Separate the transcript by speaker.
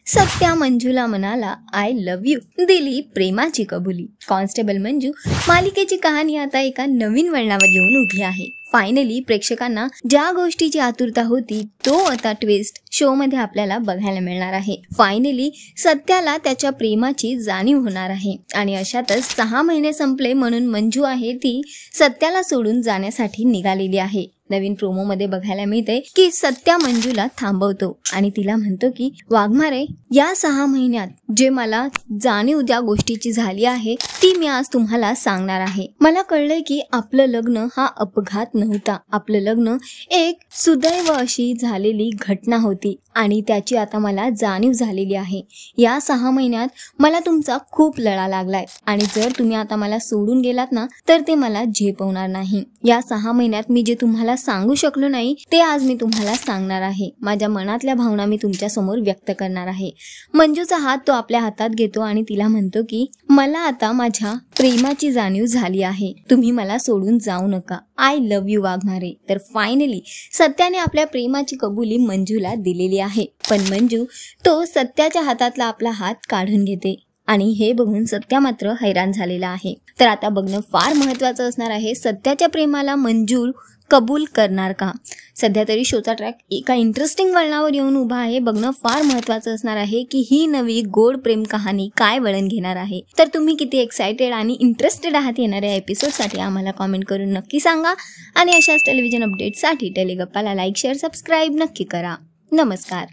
Speaker 1: सत्या मंजूला म्हणाला I love you, दिली प्रेमाची कबुली। कॉन्स्टेबल मंजू मालिकेची कहाणी आता एका नवीन वळणावर येऊन उभी आहे। फायनली प्रेक्षकांना ज्या गोष्टीची आतुरता होती तो आता ट्विस्ट शो मध्ये आपल्याला बघायला मिळणार आहे। फायनली सत्याला त्याच्या प्रेमाची जाणीव होणार आहे आणि अशातच 6 महिने संपले म्हणून मंजू आहे ती सत्याला सोडून जाण्यासाठी निघालेली आहे। नवीन प्रोमो मध्ये बघायला मिळते की सत्या मंजूला थांबवतो आणि तिला म्हणतो की वाघमारे, या 6 महिन्यात जे मला जाणीव त्या गोष्टीची झाली आहे ती मी आज तुम्हाला सांगणार आहे। मला कळलंय की आपलं लग्न हा अपघात नव्हता, आपलं लग्न एक सुदैव अशी झालेली घटना होती आणि त्याची आता मला जाणीव झालेली आहे। या 6 महिन्यात मला तुमचा खूप लळा लागलाय आणि जर तुम्ही आता मला सोडून गेलात ना तर ते मला झेपवणार नाही। या 6 महिन्यात मी जे तुम्हाला सांगू शकलो नाही ते आज मी तुम्हाला सांगणार आहे। माझ्या मनातल्या भावना मी तुमच्या समोर व्यक्त करणार आहे। मंजूचा हात तो आपल्या हातात घेतो आणि तिला म्हणतो की मला आता माझ्या प्रेमाची जाणीव झाली आहे, तुम्ही मला सोडून जाऊ नका, आय लव्ह यू वाघमारे। तर फायनली सत्याने आपल्या प्रेमाची कबुली मंजूला दिलेली आहे, पण मंजू तो सत्याच्या हातातला आपला हात काढून घेते आणि हे बघून सत्या मात्र हैराण झालेला आहे। तर आता बघणं फार महत्त्वाचं असणार आहे, सत्याच्या प्रेमाला मंजू कबूल करणार का। सध्या तरी शोचा ट्रॅक एका इंटरेस्टिंग वळणावर येऊन उभा आहे, बघणं फार महत्त्वाचं असणार आहे की ही नवी गोड प्रेम कहाणी काय वळण घेणार आहे। तर तुम्ही किती एक्साइटेड आणि इंटरेस्टेड आहात येणाऱ्या एपिसोडसाठी आम्हाला कमेंट करून नक्की सांगा आणि अशाच टेलिव्हिजन अपडेट्ससाठी टेलिगप्पाला लाईक शेअर सबस्क्राईब नक्की करा। नमस्कार।